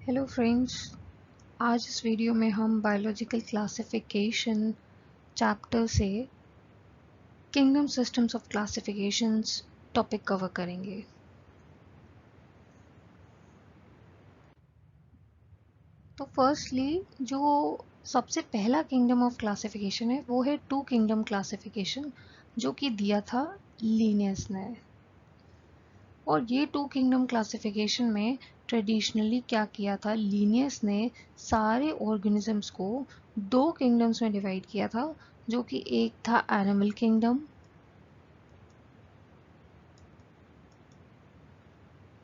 Hello friends. आज इस video में हम बायोलॉजिकल क्लासिफिकेशन चैप्टर से kingdom systems of classifications topic cover करेंगे। तो फर्स्टली जो सबसे पहला किंगडम ऑफ क्लासिफिकेशन है वो है टू किंगडम क्लासिफिकेशन, जो कि दिया था लीनियस ने। और ये टू किंगडम क्लासिफिकेशन में ट्रेडिशनली क्या किया था, लीनियस ने सारे ऑर्गेनिजम्स को दो किंगडम्स में डिवाइड किया था, जो कि एक था एनिमल किंगडम,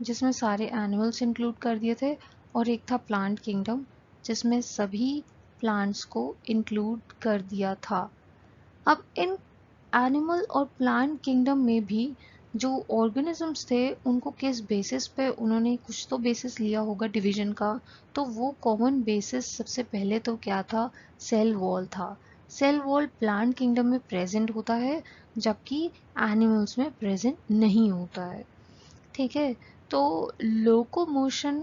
जिसमें सारे एनिमल्स इंक्लूड कर दिए थे, और एक था प्लांट किंगडम, जिसमें सभी प्लांट्स को इंक्लूड कर दिया था। अब इन एनिमल और प्लांट किंगडम में भी जो ऑर्गेनिजम्स थे उनको किस बेसिस पे उन्होंने कुछ तो बेसिस लिया होगा डिवीजन का। तो वो कॉमन बेसिस सबसे पहले तो क्या था, सेल वॉल था। सेल वॉल प्लांट किंगडम में प्रेजेंट होता है, जबकि एनिमल्स में प्रेजेंट नहीं होता है। ठीक है। तो लोकोमोशन,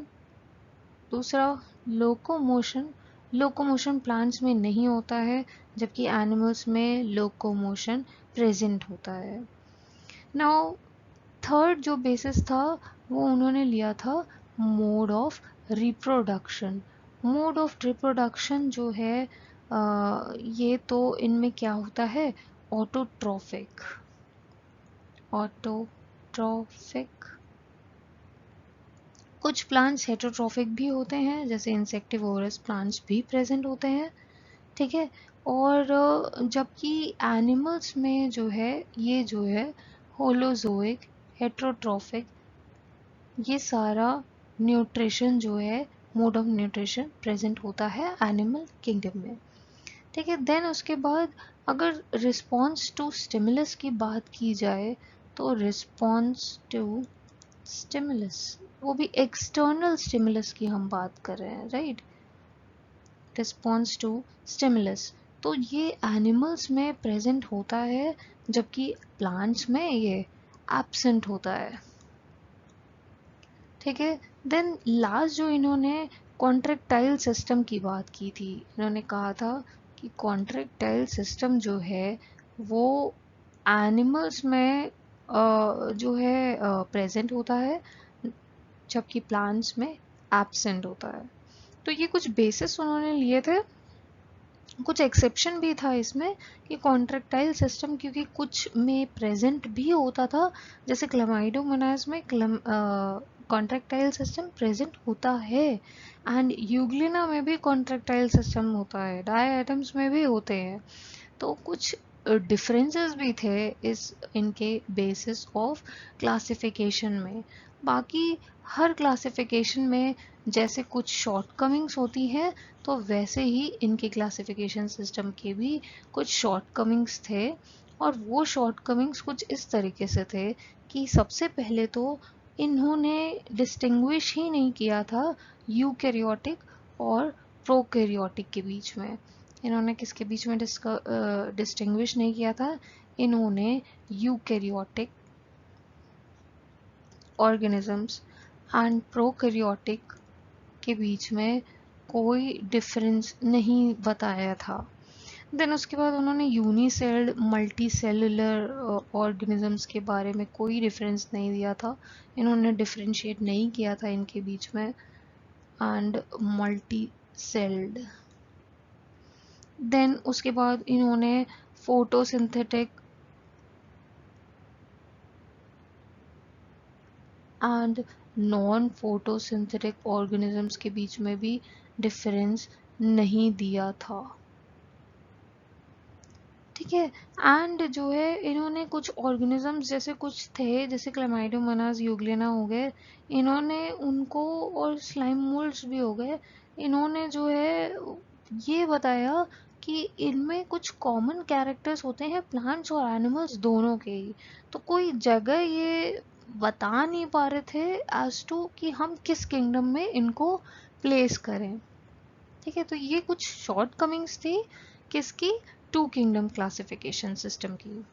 दूसरा लोकोमोशन, लोकोमोशन प्लांट्स में नहीं होता है, जबकि एनिमल्स में लोकोमोशन प्रेजेंट होता है। नाउ थर्ड जो बेसिस था वो उन्होंने लिया था mode of reproduction. Mode of reproduction जो है ये तो इनमें क्या होता है, ऑटोट्रॉफिक। ऑटोट्रॉफिक, कुछ प्लांट्स हेटेरोट्रॉफिक भी होते हैं, जैसे इंसेक्टिवोरस प्लांट्स भी प्रेजेंट होते हैं। ठीक है। और जबकि एनिमल्स में जो है ये जो है होलोजोइक, हेटेरोट्रॉफिक, ये सारा न्यूट्रिशन जो है, मोड ऑफ न्यूट्रिशन प्रेजेंट होता है एनिमल किंगडम में। ठीक है। देन उसके बाद अगर रिस्पॉन्स टू स्टिमुलस की बात की जाए, तो रिस्पॉन्स टू स्टिमुलस, वो भी एक्सटर्नल स्टिमुलस की हम बात कर रहे हैं, राइट। रिस्पॉन्स टू स्टिमुलस, तो ये एनिमल्स में प्रेजेंट होता है, जबकि प्लांट्स में ये एब्सेंट होता है। ठीक है। देन लास्ट जो इन्होंने कॉन्ट्रेक्टाइल सिस्टम की बात की थी, इन्होंने कहा था कि कॉन्ट्रेक्टाइल सिस्टम जो है वो एनिमल्स में जो है प्रेजेंट होता है, जबकि प्लांट्स में एब्सेंट होता है। तो ये कुछ बेसिस उन्होंने लिए थे। कुछ एक्सेप्शन भी था इसमें कि कॉन्ट्रेक्टाइल सिस्टम क्योंकि कुछ में प्रेजेंट भी होता था, जैसे क्लमाइडोमोनास में कॉन्ट्रेक्टाइल सिस्टम प्रेजेंट होता है, एंड यूग्लिना में भी कॉन्ट्रेक्टाइल सिस्टम होता है, डाई एटम्स में भी होते हैं। तो कुछ डिफरेंसेस भी थे इस इनके बेसिस ऑफ क्लासिफिकेशन में। बाकी हर क्लासिफिकेशन में जैसे कुछ शॉर्टकमिंग्स होती हैं, तो वैसे ही इनके क्लासिफिकेशन सिस्टम के भी कुछ शॉर्टकमिंग्स थे। और वो शॉर्टकमिंग्स कुछ इस तरीके से थे कि सबसे पहले तो इन्होंने डिस्टिंग्विश ही नहीं किया था यूकैरियोटिक और प्रोकैरियोटिक के बीच में। इन्होंने किसके बीच में डिस्टिंग्विश नहीं किया था, इन्होंने यूकैरियोटिक ऑर्गेनिजम्स एंड प्रोकैरियोटिक के बीच में कोई डिफरेंस नहीं बताया था। देन उसके बाद उन्होंने यूनिसेल्ड मल्टी सेलुलर ऑर्गेनिजम्स के बारे में कोई डिफरेंस नहीं दिया था, इन्होंने डिफरेंशिएट नहीं किया था इनके बीच में, एंड मल्टी सेल्ड। देन उसके बाद इन्होंने photosynthetic and non photosynthetic organisms के बीच में भी डिफरेंस नहीं दिया था। ठीक है। एंड जो है इन्होंने कुछ ऑर्गेनिजम्स जैसे कुछ थे, जैसे क्लैमाइडोमोनास यूग्लिना हो गए, इन्होंने उनको, और स्लाइम मोल्ड्स भी हो गए, इन्होंने जो है ये बताया कि इनमें कुछ कॉमन कैरेक्टर्स होते हैं प्लांट्स और एनिमल्स दोनों के ही। तो कोई जगह ये बता नहीं पा रहे थे एज टू कि हम किस किंगडम में इनको प्लेस करें। ठीक है। तो ये कुछ शॉर्ट कमिंग्स थी किसकी, टू किंगडम क्लासिफिकेशन सिस्टम की।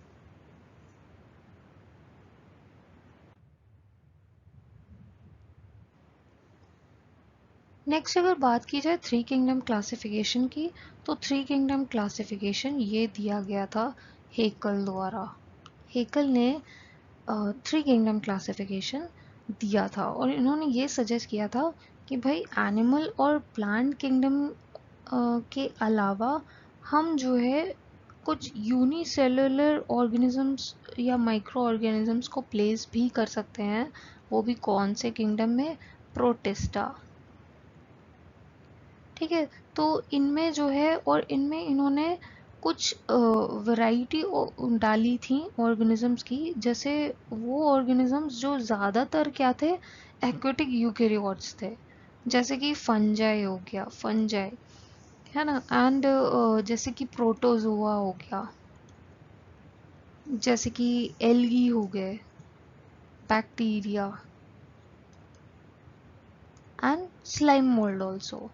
नेक्स्ट अगर बात की जाए थ्री किंगडम क्लासिफिकेशन की, तो थ्री किंगडम क्लासिफिकेशन ये दिया गया था हेकल द्वारा। हेकल ने थ्री किंगडम क्लासिफिकेशन दिया था और इन्होंने ये सजेस्ट किया था कि भाई एनिमल और प्लांट किंगडम के अलावा हम जो है कुछ यूनिसेलुलर ऑर्गेनिजम्स या माइक्रो ऑर्गेनिजम्स को प्लेस भी कर सकते हैं। वो भी कौन से किंगडम में? प्रोटिस्टा। ठीक है, तो इनमें जो है, और इनमें इन्होंने कुछ वैरायटी डाली थी ऑर्गेनिजम्स की, जैसे वो ऑर्गेनिजम्स जो ज़्यादातर क्या थे, एक्वेटिक यूकेरियोट्स थे, जैसे कि फंजाई हो गया, फंजाई है ना, एंड जैसे कि प्रोटोजोआ हो गया, जैसे कि एल्गी हो गए, bacteria and slime mould also.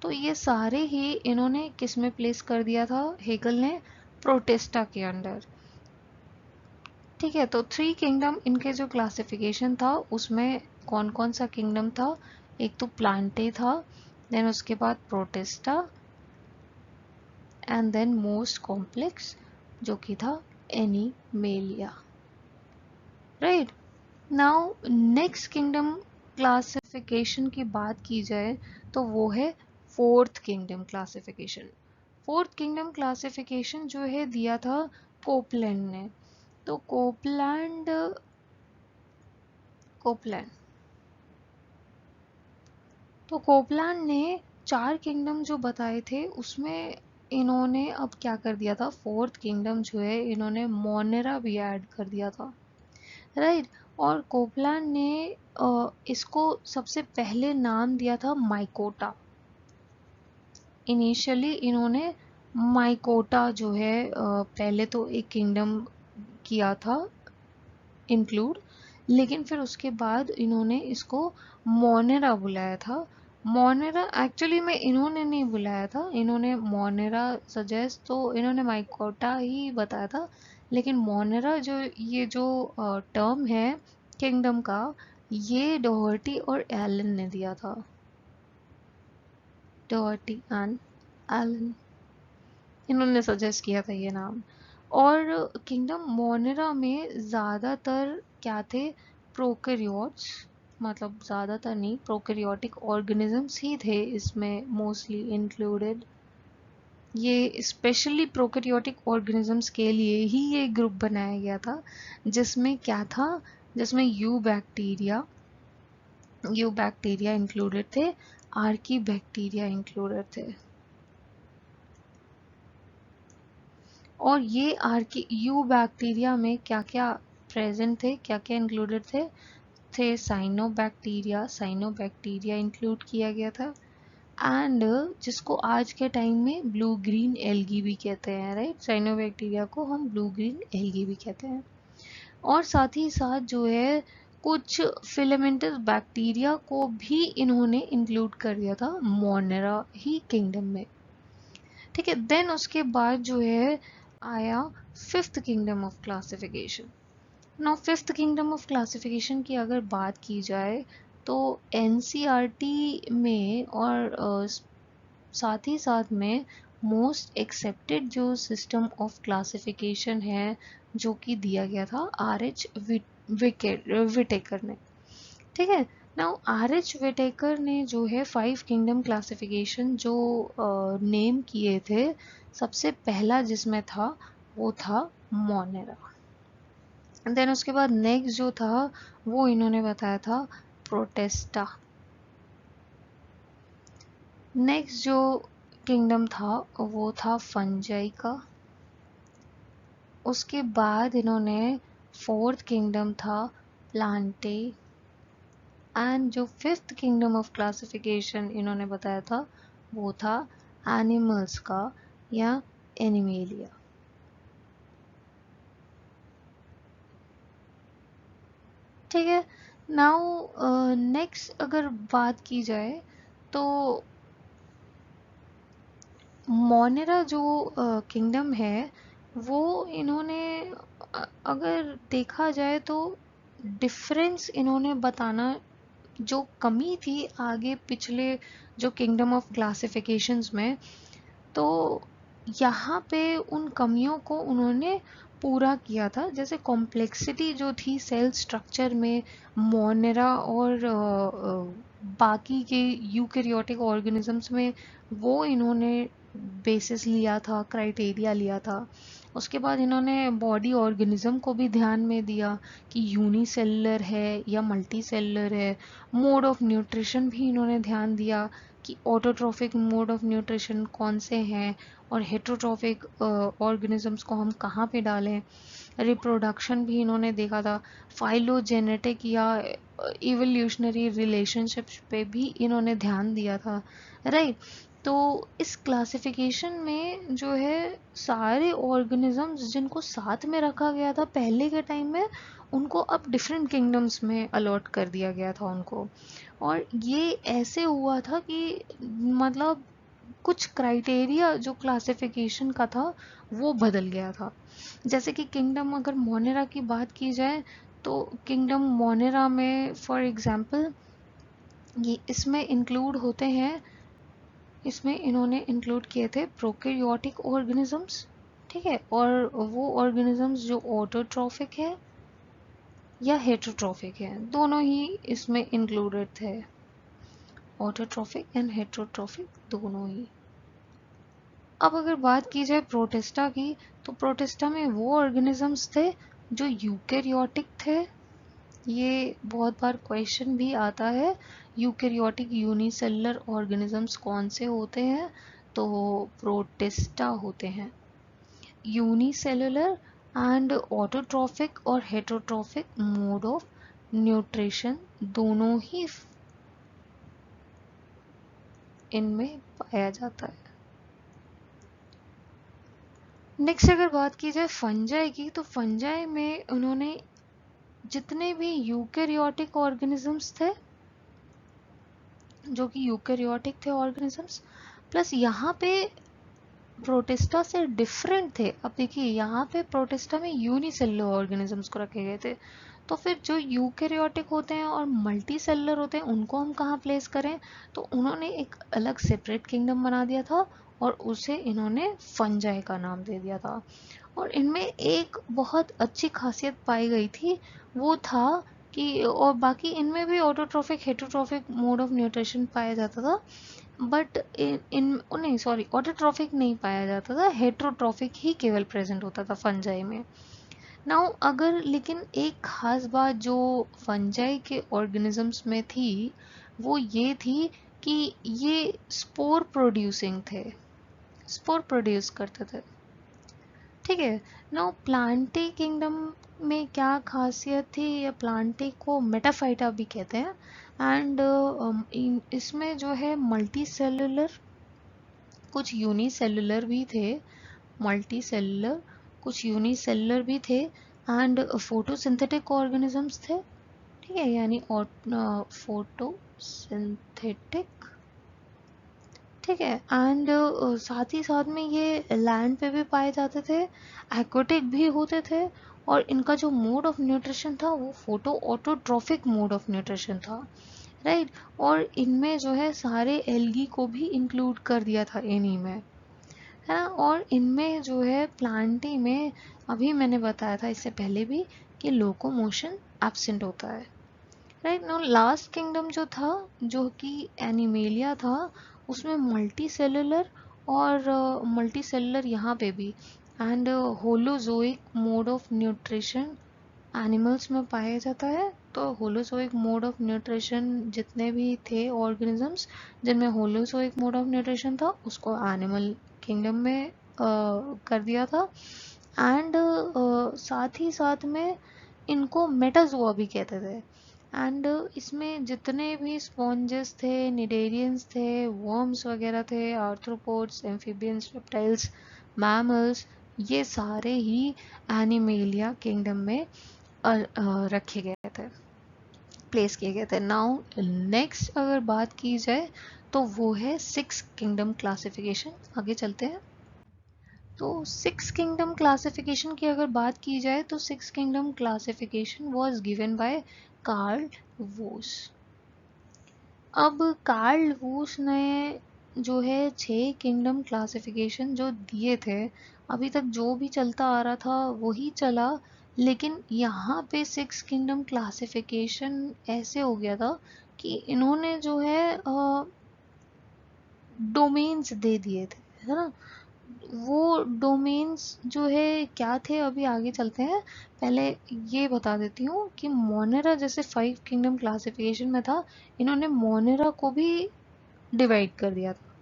तो ये सारे ही इन्होंने किस में प्लेस कर दिया था, हेगल ने? प्रोटेस्टा के अंडर। ठीक है, तो थ्री किंगडम इनके जो क्लासिफिकेशन था उसमें कौन कौन सा किंगडम था? एक तो प्लांटे था, देन उसके बाद Protista, and then most complex जो कि था Animalia. Right, now next kingdom classification की बात की जाए तो वो है fourth kingdom classification. Fourth kingdom classification जो है दिया था कोपलैंड ने। तो कोपलैंड कोपलैंड तो कोपलैंड ने चार किंगडम जो बताए थे उसमें इन्होंने अब क्या कर दिया था, फोर्थ किंगडम जो है इन्होंने मोनेरा भी ऐड कर दिया था। राइट, और कोपलैंड ने इसको सबसे पहले नाम दिया था माइकोटा। इनिशियली इन्होंने माइकोटा जो है पहले तो एक किंगडम किया था इंक्लूड, लेकिन फिर उसके बाद इन्होंने इसको मोनेरा बुलाया था। मोनेरा एक्चुअली में इन्होंने नहीं बुलाया था, इन्होंने मोनेरा सजेस्ट तो इन्होंने माइकोटा ही बताया था, लेकिन मोनेरा जो ये जो टर्म है किंगडम का, ये डोहर्टी और एलन ने दिया था। डोहर्टी एंड एलन, इन्होंने सजेस्ट किया था ये नाम। और किंगडम मोनेरा में ज़्यादातर क्या थे, प्रोकैरियोट्स, मतलब ज़्यादातर नहीं, प्रोकैरियोटिक ऑर्गेनिजम्स ही थे इसमें मोस्टली इंक्लूडेड। ये स्पेशली प्रोकैरियोटिक ऑर्गेनिजम्स के लिए ही ये ग्रुप बनाया गया था, जिसमें क्या था, जिसमें यू बैक्टीरिया इंक्लूडेड थे, आर्की बैक्टीरिया इंक्लूडेड थे। और ये आर्की यू बैक्टीरिया में क्या क्या प्रेजेंट थे, क्या क्या इंक्लूडेड थे साइनोबैक्टीरिया इंक्लूड किया गया था, एंड जिसको आज के टाइम में ब्लू ग्रीन एल्गी भी कहते हैं। राइट, साइनोबैक्टीरिया को हम ब्लू ग्रीन एल्गी भी कहते हैं। और साथ ही साथ जो है कुछ फिलामेंटस बैक्टीरिया को भी इन्होंने इंक्लूड कर दिया था मोनेरा ही किंगडम में। ठीक है, देन उसके बाद जो है आया fifth kingdom of classification. Now fifth kingdom of classification की अगर बात की जाए तो एनसीईआरटी में और साथ ही साथ में मोस्ट एक्सेप्टेड जो सिस्टम ऑफ क्लासिफिकेशन है जो कि दिया गया था आर.एच. विटेकर ने। ठीक है, नाउ आर.एच. विटेकर ने जो है फाइव किंगडम क्लासिफिकेशन जो नेम किए थे, सबसे पहला जिसमें था वो था मोनेरा। देन उसके बाद नेक्स्ट जो था वो इन्होंने बताया था प्रोटेस्टा। नेक्स्ट जो किंगडम था वो था फंजाई का। उसके बाद इन्होंने फोर्थ किंगडम था प्लांटे, एंड जो फिफ्थ किंगडम ऑफ क्लासिफिकेशन इन्होंने बताया था वो था एनिमल्स का या एनिमेलिया। ठीक है, नाउ नेक्स्ट अगर बात की जाए तो मोनेरा जो किंगडम है वो इन्होंने अगर देखा जाए तो डिफरेंस इन्होंने बताना जो कमी थी आगे पिछले जो किंगडम ऑफ क्लासिफिकेशंस में, तो यहाँ पे उन कमियों को उन्होंने पूरा किया था। जैसे कॉम्प्लेक्सिटी जो थी सेल स्ट्रक्चर में मोनेरा और बाकी के यूकैरियोटिक ऑर्गेनिजम्स में, वो इन्होंने बेसिस लिया था, क्राइटेरिया लिया था। उसके बाद इन्होंने बॉडी ऑर्गेनिज्म को भी ध्यान में दिया कि यूनिसेलुलर है या मल्टीसेलुलर है। मोड ऑफ न्यूट्रिशन भी इन्होंने ध्यान दिया कि ऑटोट्रॉफिक मोड ऑफ न्यूट्रिशन कौन से हैं और हेटरोट्रॉफिक ऑर्गेनिजम्स को हम कहाँ पे डालें। रिप्रोडक्शन भी इन्होंने देखा था। फाइलोजेनेटिक या इवोल्यूशनरी रिलेशनशिप्स पे भी इन्होंने ध्यान दिया था, राइट। तो इस क्लासिफिकेशन में जो है सारे ऑर्गेनिजम्स जिनको साथ में रखा गया था पहले के टाइम में, उनको अब डिफरेंट किंगडम्स में अलॉट कर दिया गया था उनको। और ये ऐसे हुआ था कि मतलब कुछ क्राइटेरिया जो क्लासिफिकेशन का था वो बदल गया था। जैसे कि किंगडम, अगर मोनेरा की बात की जाए तो किंगडम मोनेरा में फॉर एग्जांपल ये इसमें इंक्लूड होते हैं, इसमें इन्होंने इंक्लूड किए थे प्रोकैरियोटिक ऑर्गेनिजम्स, ठीक है, और वो ऑर्गेनिजम्स जो ऑटोट्रॉफिक है या हेटरोट्रॉफिक है, दोनों ही इसमें इंक्लूडेड थे। ऑटोट्रॉफिक एंड हेटरोट्रॉफिक दोनों ही। अब अगर बात की जाए प्रोटिस्टा की, तो प्रोटिस्टा में वो ऑर्गेनिजम्स थे जो यूकैरियोटिक थे। ये बहुत बार क्वेश्चन भी आता है, यूकैरियोटिक यूनिसेलुलर ऑर्गेनिजम्स कौन से होते हैं, तो प्रोटिस्टा होते हैं। यूनिसेलुलर एंड ऑटोट्रॉफिक और हेटरोट्रॉफिक मोड ऑफ न्यूट्रिशन दोनों ही इनमें पाया जाता है। नेक्स्ट अगर बात की जाए फंजाई की, तो फंजाई में उन्होंने जितने भी यूकैरियोटिक ऑर्गेनिजम्स थे, जो कि यूकैरियोटिक थे ऑर्गेनिजम्स, प्लस यहाँ पे प्रोटिस्टा से डिफरेंट थे। अब देखिए यहाँ पे प्रोटिस्टा में यूनिसेलुलर ऑर्गेनिजम्स को रखे गए थे, तो फिर जो यूकैरियोटिक होते हैं और मल्टी सेलुलर होते हैं उनको हम कहाँ प्लेस करें, तो उन्होंने एक अलग सेपरेट किंगडम बना दिया था और उसे इन्होंने फंजाई का नाम दे दिया था। और इनमें एक बहुत अच्छी खासियत पाई गई थी, वो था कि, और बाकी इनमें भी autotrophic heterotrophic mode of nutrition पाया जाता था, बट इन नहीं सॉरी ऑटोट्रॉफिक नहीं पाया जाता था, हेटरोट्रॉफिक ही केवल प्रेजेंट होता था फंजाई में। नाउ अगर लेकिन एक खास बात जो फंजाई के ऑर्गेनिजम्स में थी, वो ये थी कि ये स्पोर प्रोड्यूसिंग थे, स्पोर प्रोड्यूस करते थे, ठीक है। नाउ प्लांटी किंगडम में क्या खासियत थी, या प्लांटी को मेटाफाइटा भी कहते हैं, एंड इसमें जो है मल्टी सेलुलर, कुछ यूनिसेलुलर भी थे, मल्टी सेलुलर कुछ यूनिसेलुलर भी थे, एंड फोटोसिंथेटिक ऑर्गेनिजम्स थे, ठीक है, यानी फोटोसिंथेटिक, ठीक है, एंड साथ ही साथ में ये लैंड पे भी पाए जाते थे, एक्वेटिक भी होते थे, और इनका जो मोड ऑफ न्यूट्रिशन था वो photo autotrophic mode of nutrition था, राइट। और इनमें जो है सारे एल्गी को भी इंक्लूड कर दिया था इन्हीं में, है ना। और इनमें जो है प्लांटी में, अभी मैंने बताया था इससे पहले भी, कि लोकोमोशन एब्सेंट होता है, राइट। नाउ लास्ट किंगडम जो था, जो कि एनिमेलिया था, उसमें मल्टी सेलुलर और मल्टी सेलुलर यहाँ पे भी, and holozoic mode of nutrition animals में पाया जाता है। तो होलोजोइक मोड ऑफ न्यूट्रिशन जितने भी थे ऑर्गेनिजम्स जिनमें होलोजोइक मोड ऑफ न्यूट्रिशन था, उसको एनिमल किंगडम में कर दिया था, एंड साथ ही साथ में इनको मेटाजोआ भी कहते थे। एंड इसमें जितने भी स्पॉन्जेस थे, निडेरियंस थे, वर्म्स वगैरह थे, आर्थ्रोपोड्स, एम्फीबियंस, रेप्टाइल्स, मैमल्स, ये सारे ही एनिमेलिया किंगडम में रखे गए थे, प्लेस किए गए थे। नाउ नेक्स्ट अगर बात की जाए तो वो है सिक्स किंगडम क्लासिफिकेशन। आगे चलते हैं। तो सिक्स किंगडम क्लासिफिकेशन की अगर बात की जाए तो six kingdom classification was given by Carl Woese, अब कार्ल वूस ने जो है 6 किंगडम क्लासिफिकेशन जो दिए थे, अभी तक जो भी चलता आ रहा था वही चला, लेकिन यहाँ पे 6 किंगडम क्लासिफिकेशन ऐसे हो गया था कि इन्होंने जो है डोमेन्स दे दिए थे, है ना। वो डोमेन्स जो है क्या थे, अभी आगे चलते हैं। पहले ये बता देती हूँ कि मोनेरा जैसे 5 किंगडम क्लासिफिकेशन में था, इन्होंने मोनेरा को भी डिवाइड कर दिया था,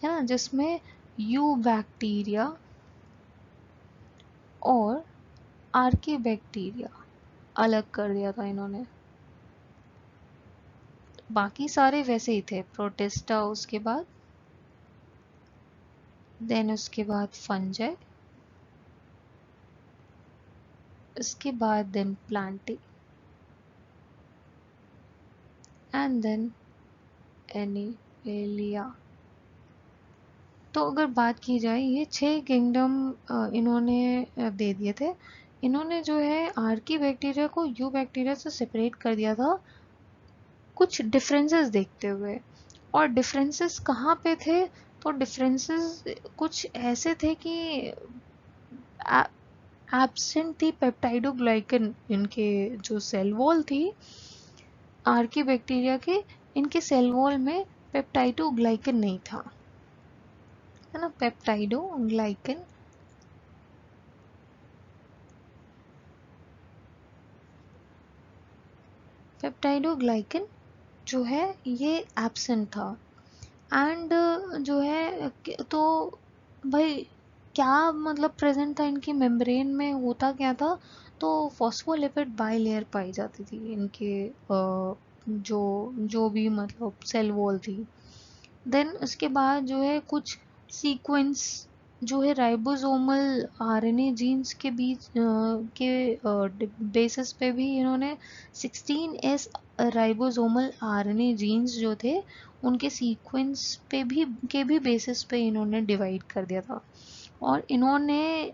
है ना, जिसमें यू बैक्टीरिया और आर्की बैक्टीरिया अलग कर दिया था इन्होंने। बाकी सारे वैसे ही थे, प्रोटिस्टा उसके बाद, देन उसके बाद फंजाई, उसके बाद then Plantae, and then Animalia. तो अगर बात की जाए, ये 6 किंगडम इन्होंने दे दिए थे। इन्होंने जो है आर्की बैक्टीरिया को यू बैक्टीरिया से सेपरेट कर दिया था कुछ डिफरेंसेस देखते हुए। और डिफरेंसेस कहाँ पे थे, तो डिफरेंसेस कुछ ऐसे थे कि एब्सेंट थी पेप्टाइडोग्लाइकन, इनके जो सेल वॉल थी आर्की बैक्टीरिया के, इनके सेल वॉल में पेप्टाइडोग्लाइकन नहीं था, है ना, पेप्टाइडोग्लाइकन। पेप्टाइडोग्लाइकन जो है ये एब्सेंट था। एंड जो है तो भाई क्या मतलब प्रेजेंट था इनकी मेम्ब्रेन में, होता क्या था, तो फॉस्फोलिपिड बाइलेयर पाई जाती थी इनके जो जो भी मतलब सेल वॉल थी। देन उसके बाद जो है कुछ सीक्वेंस जो है राइबोसोमल आरएनए जीन्स के बीच के बेसिस पे भी इन्होंने 16S राइबोसोमल आरएनए जीन्स जो थे उनके सीक्वेंस पे भी बेसिस पे इन्होंने डिवाइड कर दिया था। और इन्होंने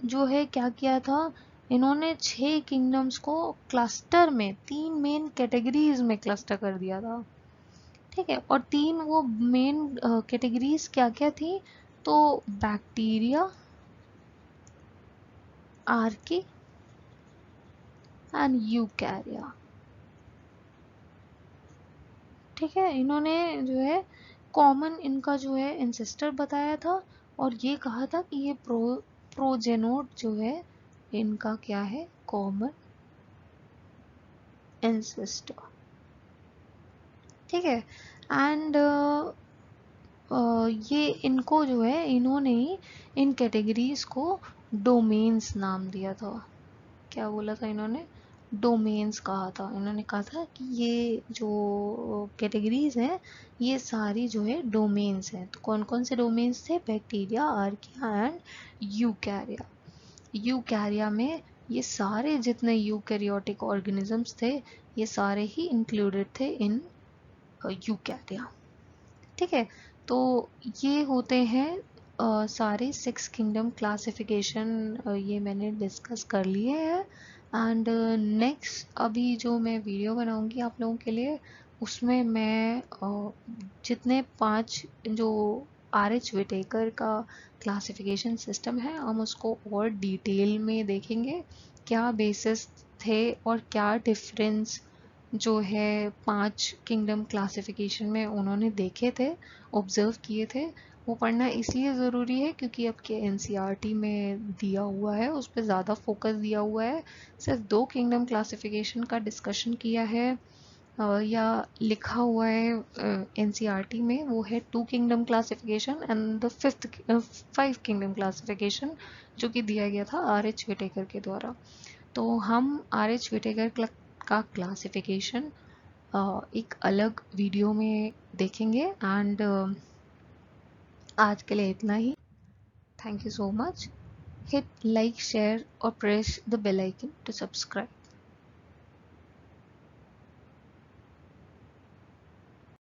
जो है क्या किया था, इन्होंने 6 किंगडम्स को क्लस्टर में 3 मेन कैटेगरीज में क्लस्टर कर दिया था, ठीक है। और 3 वो मेन कैटेगरीज क्या क्या थी, तो बैक्टीरिया, आर्की एंड यूकैरिया, ठीक है। इन्होंने जो है कॉमन इनका जो है एंसेस्टर बताया था, और ये कहा था कि ये प्रोजेनोट जो है इनका क्या है, कॉमन एंसेस्टर, ठीक है। एंड ये इनको जो है इन्होंने ही इन कैटेगरीज को डोमेन्स नाम दिया था। क्या बोला था इन्होंने, डोमेन्स कहा था। इन्होंने कहा था कि ये जो कैटेगरीज हैं ये सारी जो है डोमेन्स हैं। तो कौन कौन से डोमेन्स थे, बैक्टीरिया, आर्किया एंड यूकैरिया। यूकैरिया में ये सारे जितने यूकैरियोटिक ऑर्गेनिजम्स थे ये सारे ही इंक्लूडेड थे इन यूकैरिया, ठीक है। तो ये होते हैं सारे 6 किंगडम क्लासिफिकेशन, ये मैंने डिस्कस कर लिए हैं। एंड नेक्स्ट अभी जो मैं वीडियो बनाऊंगी आप लोगों के लिए, उसमें मैं जितने 5 जो RH विटेकर का क्लासिफिकेशन सिस्टम है हम उसको और डिटेल में देखेंगे, क्या बेसिस थे और क्या डिफरेंस जो है 5 किंगडम क्लासिफिकेशन में उन्होंने देखे थे, ऑब्जर्व किए थे। वो पढ़ना इसलिए ज़रूरी है क्योंकि अब के NCERT में दिया हुआ है, उस पर ज़्यादा फोकस दिया हुआ है। सिर्फ 2 किंगडम क्लासिफिकेशन का डिस्कशन किया है या लिखा हुआ है NCERT में, वो है 2 kingdom classification and the 5 kingdom classification जो कि दिया गया था RH विटेकर के द्वारा। तो हम RH विटेकर का क्लासिफिकेशन एक अलग वीडियो में देखेंगे। एंड आज के लिए इतना ही। Thank you so much. Hit like, share और press the bell icon to subscribe.